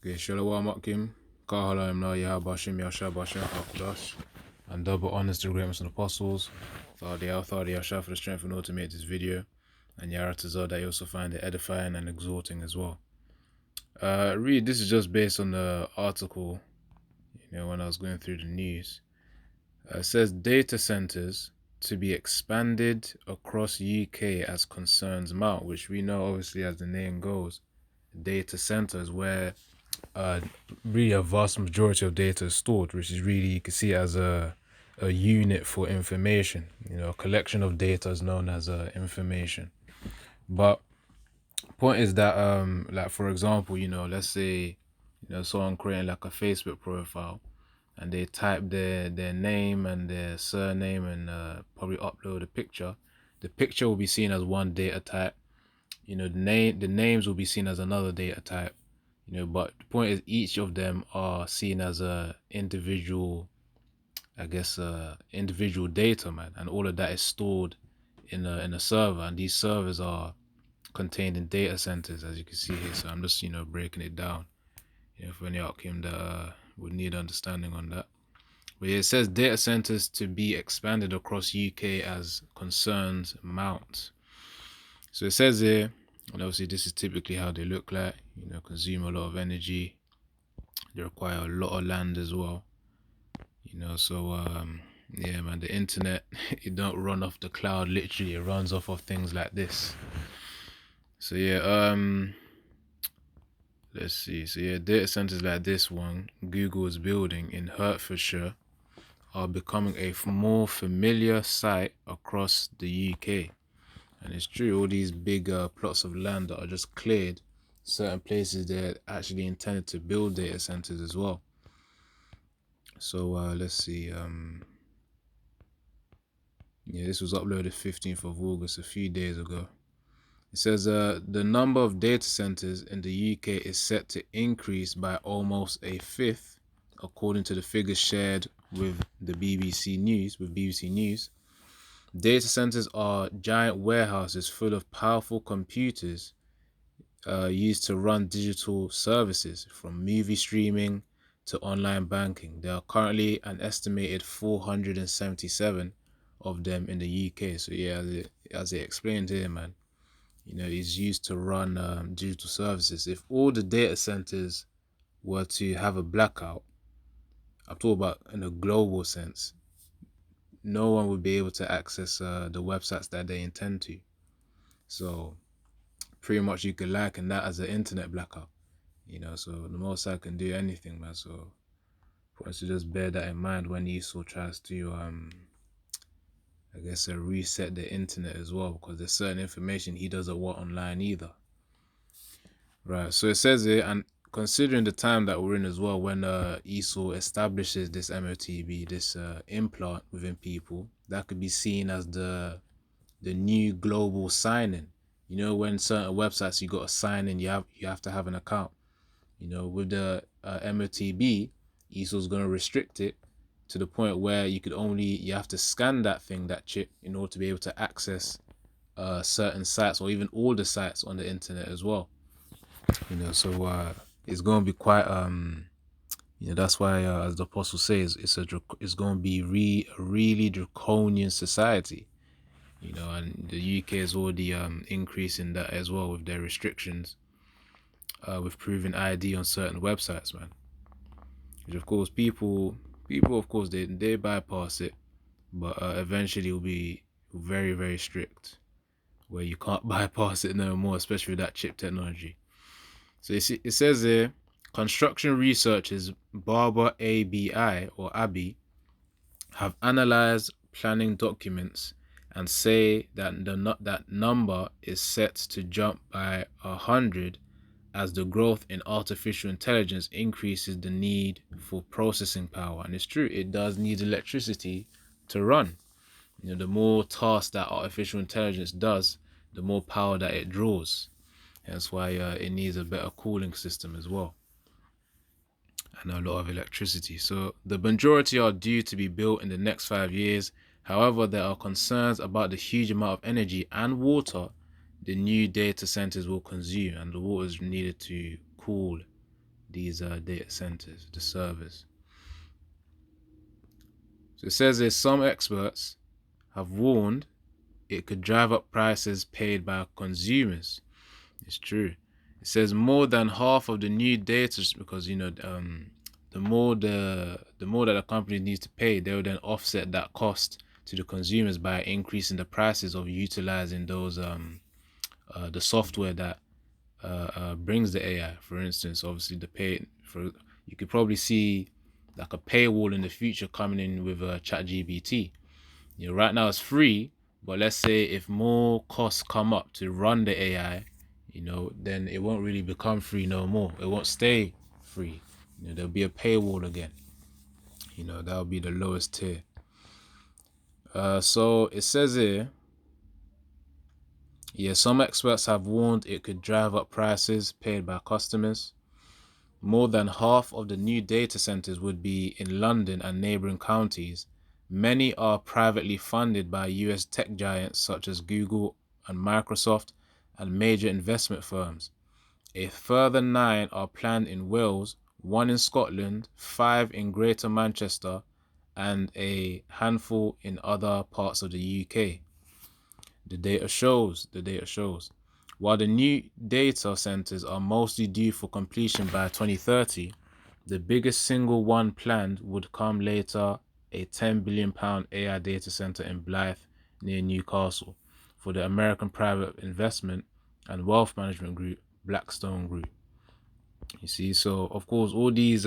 Okay, Shalom Akim, Kahalayim Na Yahabashim Yasha Bashim Akdash, and double honors to the greatest and apostles. Thadi Yasha for the strength and order to make this video, and Yaratazah that you also find it edifying and exhorting as well. This is just based on the article, when I was going through the news. It says data centers to be expanded across UK as concerns mount, which we know obviously as the name goes, data centers where really a vast majority of data is stored, which is really, you can see it as a unit for information. A collection of data is known as information. But point is that like for example, let's say someone creating like a Facebook profile, and they type their name and their surname and probably upload a picture. The picture will be seen as one data type. The names will be seen as another data type. But the point is each of them are seen as a individual, I guess, individual data, man, and all of that is stored in a server, and these servers are contained in data centers, as you can see here. So I'm just breaking it down, for any outcome that would need understanding on that. But it says data centers to be expanded across UK as concerns mount. So it says here, and obviously this is typically how they look like, consume a lot of energy. They require a lot of land as well. So yeah, man, the internet, it don't run off the cloud, literally, it runs off of things like this. So yeah, let's see. So yeah, data centers like this one Google is building in Hertfordshire are becoming a more familiar sight across the UK. And it's true, all these big plots of land that are just cleared, certain places they're actually intended to build data centers as well. So let's see. Yeah, this was uploaded 15th of August, a few days ago. It says the number of data centers in the UK is set to increase by almost a fifth, according to the figures shared with the BBC News. Data centers are giant warehouses full of powerful computers used to run digital services, from movie streaming to online banking. There are currently an estimated 477 of them in the UK. So yeah, as it explained here, man, is used to run digital services. If all the data centers were to have a blackout, I'm talking about in a global sense, no one would be able to access the websites that they intend to. So pretty much you could liken that as an internet blackout. So the most I can do anything, man. So for us to just bear that in mind when Esau tries to I guess reset the internet as well, because there's certain information he doesn't want online either. Right, so it says here, and considering the time that we're in as well, when Esau establishes this MOTB, this implant within people, that could be seen as the new global sign-in. When certain websites you got to sign in, you have to have an account. With the MOTB, Esau's going to restrict it to the point where you have to scan that chip in order to be able to access certain sites, or even all the sites on the internet as well. So it's going to be quite that's why as the apostle says, it's going to be a really draconian society. And the UK is already increasing that as well with their restrictions with proving ID on certain websites, man. Which of course people of course they bypass it, but eventually it will be very, very strict, where you can't bypass it no more, especially with that chip technology. So it says here, construction researchers Barber ABI or ABI have analyzed planning documents and say that that number is set to jump by 100 as the growth in artificial intelligence increases the need for processing power. And it's true, it does need electricity to run. The more tasks that artificial intelligence does, the more power that it draws. That's why it needs a better cooling system as well, and a lot of electricity. So the majority are due to be built in the next 5 years. However, there are concerns about the huge amount of energy and water the new data centers will consume, and the water is needed to cool these data centers, the servers. So it says that some experts have warned it could drive up prices paid by consumers. It's true. It says more than half of the new data, because the more that a company needs to pay, they will then offset that cost to the consumers by increasing the prices of utilizing those the software that brings the AI. For instance, obviously the pay for, you could probably see like a paywall in the future coming in with ChatGPT. Right now it's free, but let's say if more costs come up to run the AI, then it won't really become free no more. It won't stay free. There'll be a paywall again. That'll be the lowest tier. So it says here, some experts have warned it could drive up prices paid by customers. More than half of the new data centers would be in London and neighboring counties. Many are privately funded by US tech giants such as Google and Microsoft and major investment firms. A further 9 are planned in Wales, 1 in Scotland, 5 in Greater Manchester, and a handful in other parts of the UK. The data shows. While the new data centers are mostly due for completion by 2030, the biggest single one planned would come later, a £10 billion AI data center in Blyth near Newcastle for the American private investment and wealth management group, Blackstone Group. You see, so of course all these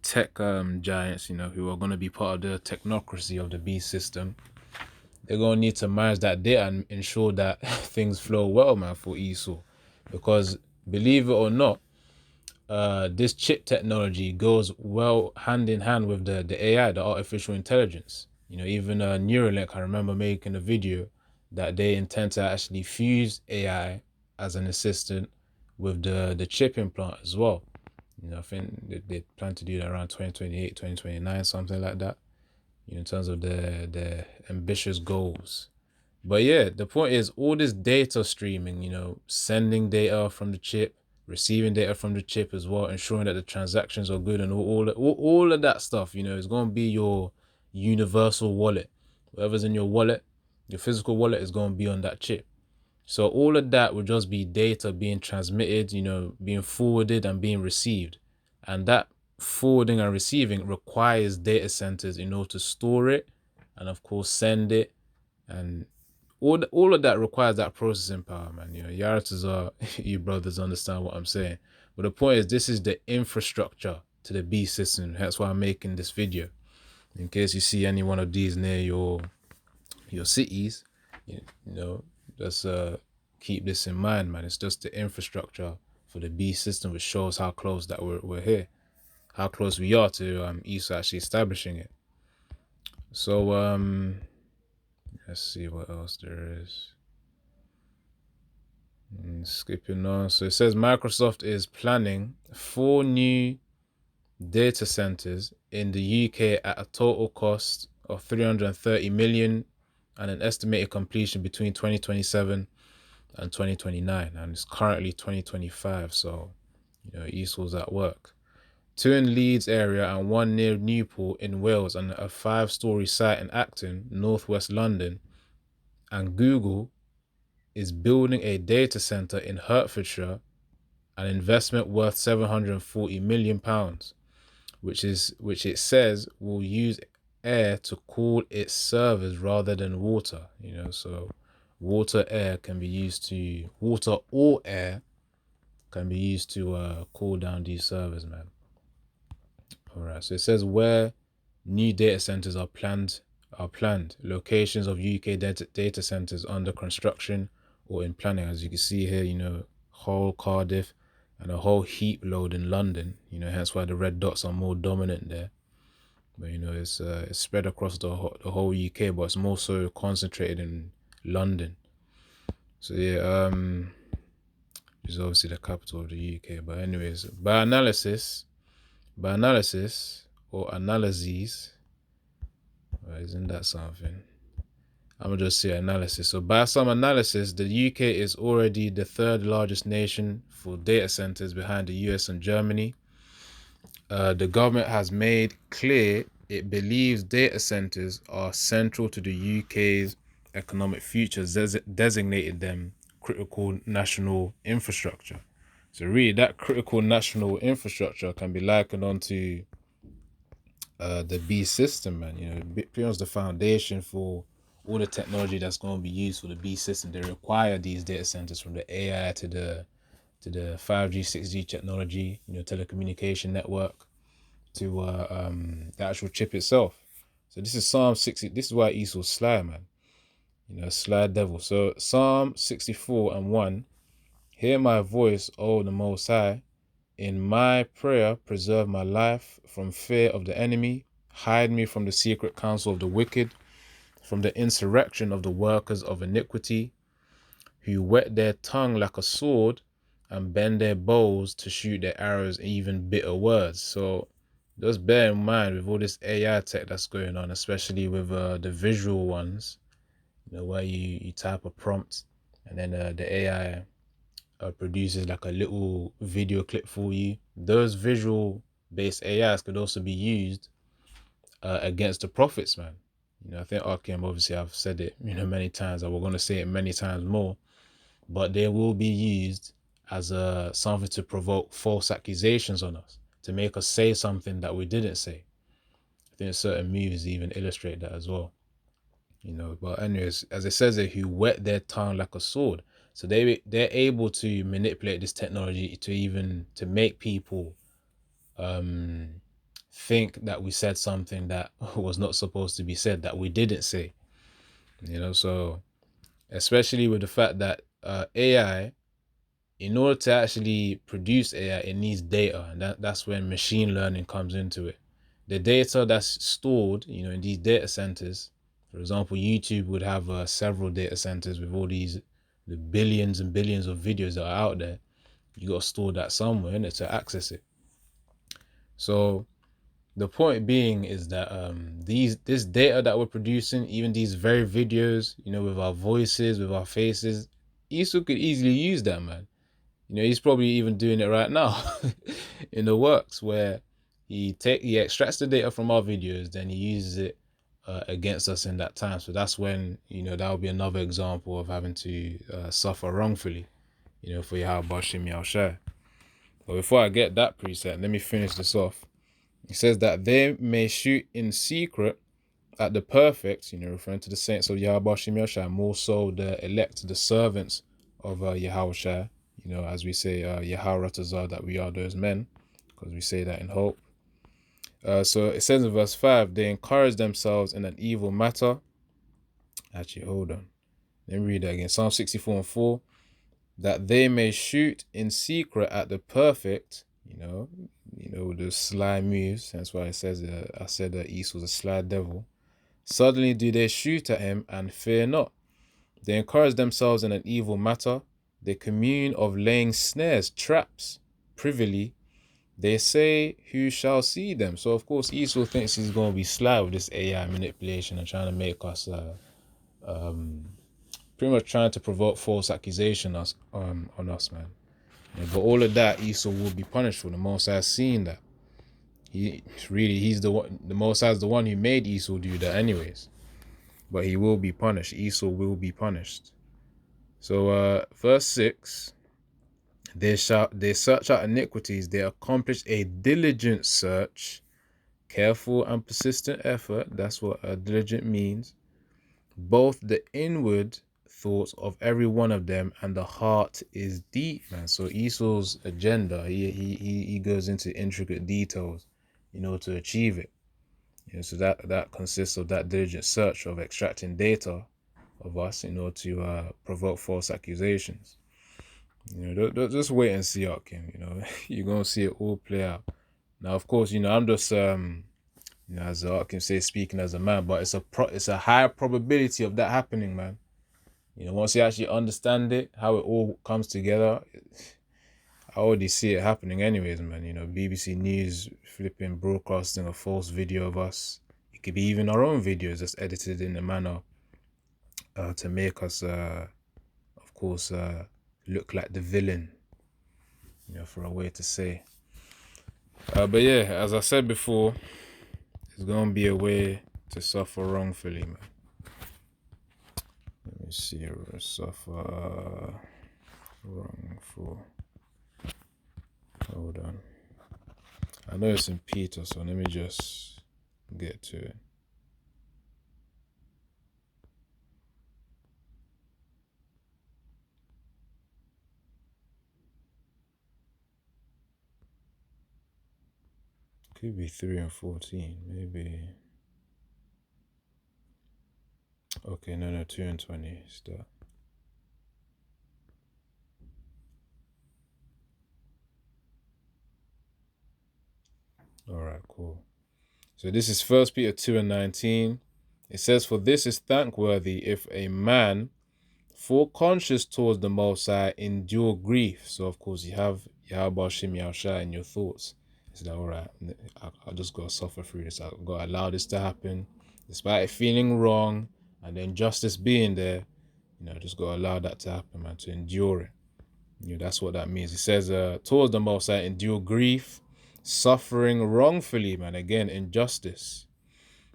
tech giants, who are going to be part of the technocracy of the beast system, they're going to need to manage that data and ensure that things flow well, man, for Esau. Because believe it or not, this chip technology goes well hand in hand with the AI, the artificial intelligence. Even Neuralink, I remember making a video that they intend to actually fuse AI as an assistant with the chip implant as well. I think they plan to do that around 2028, 2029, something like that, in terms of the ambitious goals. But yeah, the point is all this data streaming, sending data from the chip, receiving data from the chip as well, ensuring that the transactions are good and all of that stuff, is going to be your universal wallet. Whatever's in your wallet, your physical wallet, is going to be on that chip. So all of that would just be data being transmitted, being forwarded and being received. And that forwarding and receiving requires data centers in order to store it and of course send it. And all of that requires that processing power, man. Yaratas are, you brothers understand what I'm saying. But the point is, this is the infrastructure to the B system. That's why I'm making this video. In case you see any one of these near your cities, just keep this in mind, man. It's just the infrastructure for the B system, which shows how close that we're here, how close we are to Esau actually establishing it. So let's see what else there is. Skipping on. So it says Microsoft is planning 4 new data centers in the UK at a total cost of 330 million and an estimated completion between 2027 and 2029. And it's currently 2025. So, Esau's at work. 2 in Leeds area and 1 near Newport in Wales, and a 5-story site in Acton, northwest London. And Google is building a data center in Hertfordshire, an investment worth £740 million, which it says will use air to cool its servers rather than water. So water or air can be used to cool down these servers, man. All right. So it says where new data centers are planned. Locations of UK data centers under construction or in planning, as you can see here, Hull, Cardiff, and a whole heap load in London. Hence why the red dots are more dominant there. But it's spread across the whole UK, but it's more so concentrated in London. So yeah, which is obviously the capital of the UK. But anyways, by analysis or analyses, isn't that something? I'm gonna just say analysis. So by some analysis, the UK is already the third largest nation for data centers behind the US and Germany. The government has made clear it believes data centers are central to the UK's economic future, designated them critical national infrastructure. So really, that critical national infrastructure can be likened onto the B system, man. You know, pretty much the foundation for all the technology that's going to be used for the B system. They require these data centers, from the AI to the 5G, 6G technology, you know, telecommunication network, to the actual chip itself. So this is Psalm 60. This is why Esau's sly, man. You know, sly devil. So Psalm 64 and 1. Hear my voice, O the Most High. In my prayer, preserve my life from fear of the enemy. Hide me from the secret counsel of the wicked, from the insurrection of the workers of iniquity, who whet their tongue like a sword and bend their bows to shoot their arrows, even bitter words. So just bear in mind, with all this AI tech that's going on, especially with the visual ones, you know, where you type a prompt and then the AI produces like a little video clip for you. Those visual based AIs could also be used against the prophets, man. You know, I think Arkham, obviously I've said it, you know, many times, and we're going to say it many times more, but they will be used as something to provoke false accusations on us, to make us say something that we didn't say. I think certain movies even illustrate that as well. You know, but anyways, as it says there, who whet their tongue like a sword. So they're able to manipulate this technology to even to make people think that we said something that was not supposed to be said, that we didn't say. You know, so especially with the fact that AI, in order to actually produce AI, it needs data, and that's when machine learning comes into it. The data that's stored, you know, in these data centers, for example, YouTube would have several data centers with all the billions and billions of videos that are out there. You got to store that somewhere in it to access it. So the point being is that this data that we're producing, even these very videos, you know, with our voices, with our faces, Esau could easily use that, man. You know, he's probably even doing it right now in the works, where he extracts the data from our videos, then he uses it against us in that time. So that's when, you know, that would be another example of having to suffer wrongfully, you know, for Yahweh Shem Yahushai. But before I get that preset, let me finish this off. It says that they may shoot in secret at the perfect, you know, referring to the saints of Yahweh Shem Yahushai, more so the elect, the servants of Yahushai. You know, as we say, Yahweh Ratazah, that we are those men, because we say that in hope. So it says in verse 5, they encourage themselves in an evil matter. Actually, hold on. Let me read that again. Psalm 64 and 4. That they may shoot in secret at the perfect, you know, with the sly moves. That's why it says, I said that Esau was a sly devil. Suddenly do they shoot at him and fear not. They encourage themselves in an evil matter. They commune of laying snares, traps, privily. They say, who shall see them? So, of course, Esau thinks he's going to be sly with this AI manipulation and trying to make us, pretty much trying to provoke false accusation on us, man. Yeah, but all of that, Esau will be punished for. The Most High seeing that. He's the one. The Most High is the one who made Esau do that, anyways. But he will be punished. Esau will be punished. So, verse 6, they search out iniquities, they accomplish a diligent search, careful and persistent effort. That's what diligent means. Both the inward thoughts of every one of them and the heart is deep, man. So Esau's agenda, he goes into intricate details, you know, to achieve it. You know, so that consists of that diligent search of extracting data of us in order to provoke false accusations. You know, just wait and see, Akim. You know, you're gonna see it all play out. Now, of course, you know, I'm just you know, as Akim says, speaking as a man, but it's a high probability of that happening, man. You know, once you actually understand it, how it all comes together, I already see it happening anyways, man. You know, BBC News flipping broadcasting a false video of us. It could be even our own videos just edited in a manner to make us, of course, look like the villain, for a way to say. But yeah, as I said before, there's gonna be a way to suffer wrongfully, man. Let me see, suffer wrongful. Hold on. I know it's in Peter, so let me just get to it. Could be 3 and 14, maybe. Okay, no, 2 and 20 is that. Alright, cool. So this is 1 Peter 2 and 19. It says, "For this is thankworthy if a man, full conscious towards the Most High, endure grief." So of course you have Yahweh Shem Yahushua in your thoughts. It's like, alright, I just gotta suffer through this. I gotta allow this to happen, despite it feeling wrong and the injustice being there. Just gotta allow that to happen, man, to endure it. That's what that means. It says, towards the Most High, endure grief, suffering wrongfully, man. Again, injustice.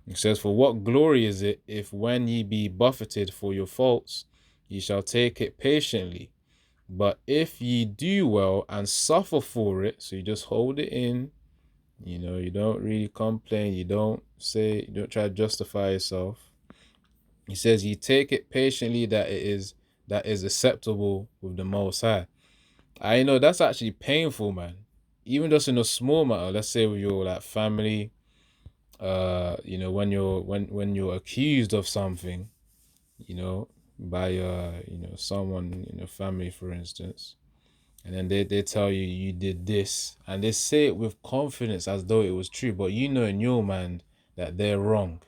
It says, "For what glory is it if when ye be buffeted for your faults, ye shall take it patiently? But if ye do well and suffer for it," so you just hold it in, you don't really complain, you don't try to justify yourself. He says, "Ye take it patiently, that is acceptable with the Most High." I know that's actually painful, man. Even just in a small matter, let's say with your like family, when you're accused of something, by someone in your family, for instance, and then they tell you you did this, and they say it with confidence as though it was true, but in your mind that they're wrong,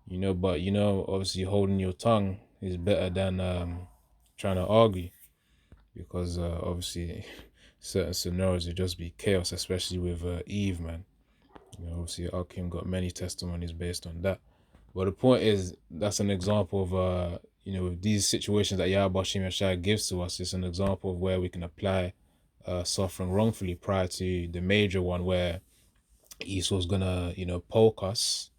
but obviously holding your tongue is better than trying to argue, because obviously certain scenarios would just be chaos, especially with Eve, man. Obviously Akim got many testimonies based on that. But the point is, that's an example of with these situations that Yahweh Shem Yashai gives to us. It's an example of where we can apply suffering wrongfully, prior to the major one where Esau's gonna poke us,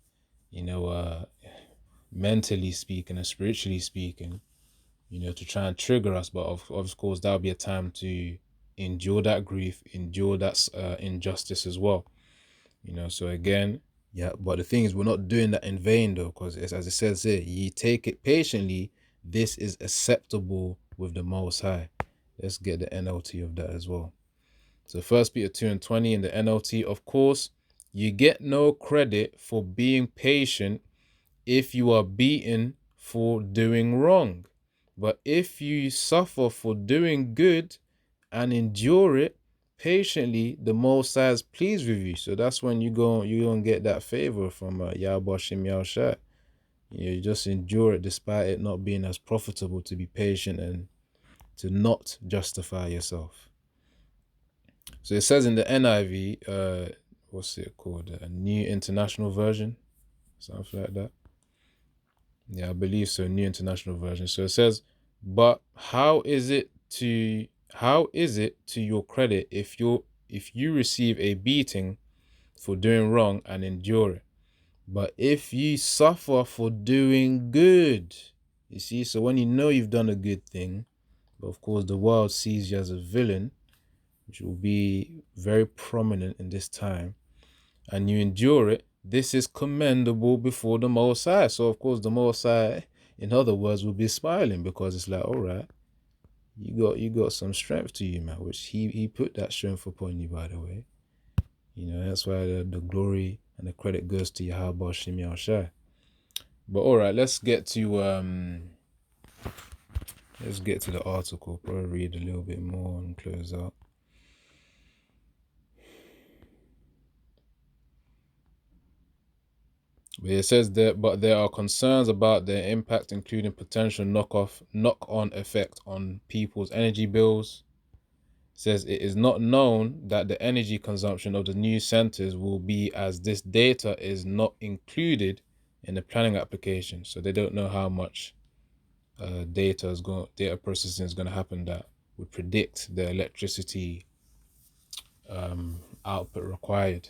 mentally speaking and spiritually speaking, to try and trigger us. But of course, that'll be a time to endure that grief, endure that injustice as well. So again, yeah. But the thing is, we're not doing that in vain, though, because as it says here, ye take it patiently. This is acceptable with the Most High. Let's get the NLT of that as well. So 1 Peter 2 and 20 in the NLT, "Of course, you get no credit for being patient if you are beaten for doing wrong. But if you suffer for doing good and endure it patiently, the Most High is pleased with you." So that's when you're gonna get that favor from Yahweh Shem Yahushua. You just endure it despite it not being as profitable to be patient and to not justify yourself. So it says in the NIV, what's it called? A New International Version, something like that. Yeah, I believe so. New International Version. So it says, "But how is it to your credit if you receive a beating for doing wrong and endure it? But if you suffer for doing good," you see, so when you've done a good thing, but of course the world sees you as a villain, which will be very prominent in this time, and you endure it, this is commendable before the Most High. So of course the Most High, in other words, will be smiling, because it's like, all right, you got some strength to you, man, which he put that strength upon you, by the way. That's why the glory and the credit goes to Yahweh Shem Yahushua. But all right, let's get to the article. Probably read a little bit more and close out. But it says that, but there are concerns about their impact, including potential knock-on effect on people's energy bills. It says it is not known that the energy consumption of the new centers will be, as this data is not included in the planning application. So they don't know how much data processing is going to happen that would predict the electricity output required.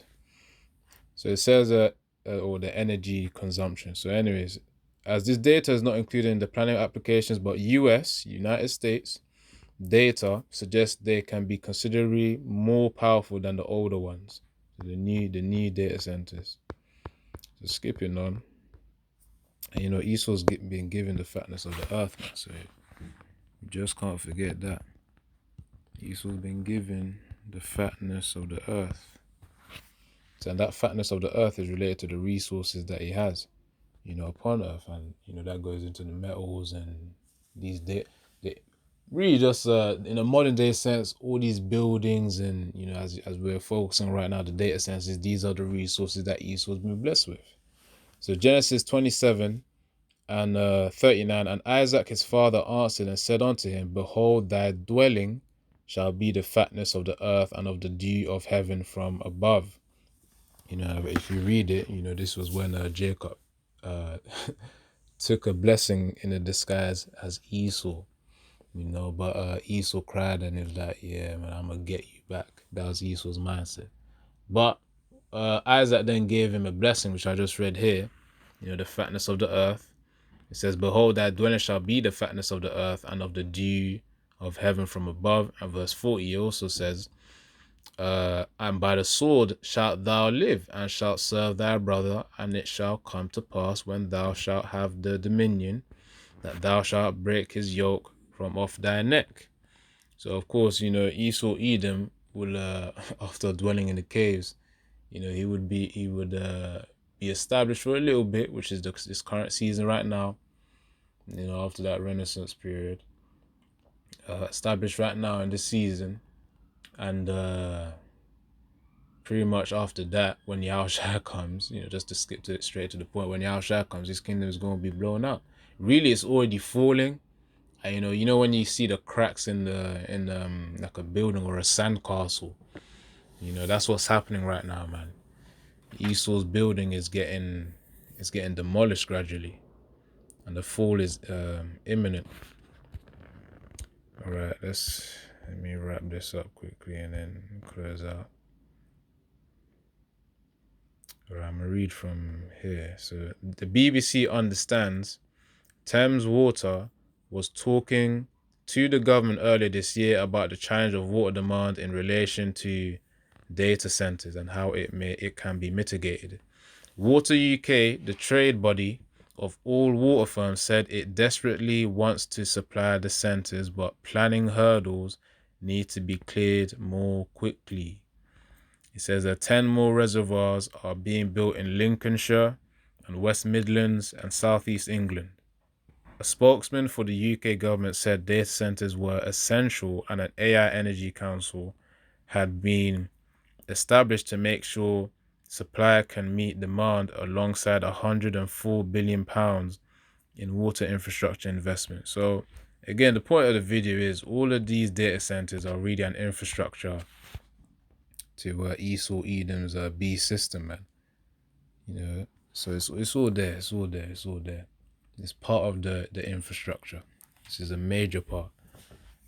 So it says or the energy consumption. So anyways, as this data is not included in the planning applications, but United States data suggests they can be considerably more powerful than the older ones, the new data centers. So skipping on, and Esau's been given the fatness of the earth, man. So you just can't forget that Esau's been given the fatness of the earth. So, and that fatness of the earth is related to the resources that he has, upon earth, and that goes into the metals and these they really just in a modern day sense, all these buildings and as we're focusing right now, the data centers, these are the resources that Esau's been blessed with. So Genesis 27 and 39, and Isaac his father answered and said unto him, Behold, thy dwelling shall be the fatness of the earth and of the dew of heaven from above. If you read it, this was when Jacob uh, took a blessing in a disguise as Esau, but Esau cried and he was like, yeah, man, I'm going to get you back. That was Esau's mindset. But Isaac then gave him a blessing, which I just read here, the fatness of the earth. It says, Behold, thy dwelling shall be the fatness of the earth and of the dew of heaven from above. And verse 40 also says, and by the sword shalt thou live, and shalt serve thy brother, and it shall come to pass when thou shalt have the dominion, that thou shalt break his yoke from off thy neck. So of course, Esau Edom will after dwelling in the caves, he would be established for a little bit, which is this current season right now, after that Renaissance period, established right now in this season, and pretty much after that, when Yahushua comes, just to skip straight to the point, when Yahushua comes, his kingdom is going to be blown up. Really, it's already falling. And, when you see the cracks in like a building or a sandcastle, that's what's happening right now, man. Esau's building is getting demolished gradually, and the fall is imminent. All right, let me wrap this up quickly and then close out. All right, I'm gonna read from here. So the BBC understands Thames Water was talking to the government earlier this year about the challenge of water demand in relation to data centers and how it can be mitigated. Water UK, the trade body of all water firms, said it desperately wants to supply the centers, but planning hurdles need to be cleared more quickly. It says that 10 more reservoirs are being built in Lincolnshire and West Midlands and Southeast England. A spokesman for the UK government said data centers were essential and an AI Energy Council had been established to make sure supply can meet demand alongside £104 billion in water infrastructure investment. So again, the point of the video is all of these data centers are really an infrastructure to Esau Edom's B system, man. So it's all there, it's all there, it's all there. It's part of the infrastructure. This is a major part.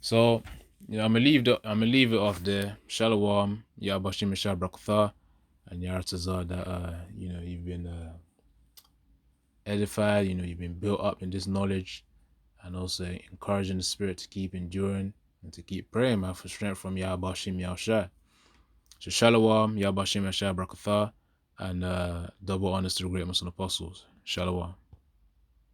So, I'm gonna leave it off there. Shalom, Yabashim Shabrakatha, and Yaratazar that you've been edified, you've been built up in this knowledge, and also encouraging the spirit to keep enduring and to keep praying, man, for strength from Yabashim Yahshai. So Shalom, Yabashim Shabrakatha, and double honors to the great Muslim apostles. Shalom.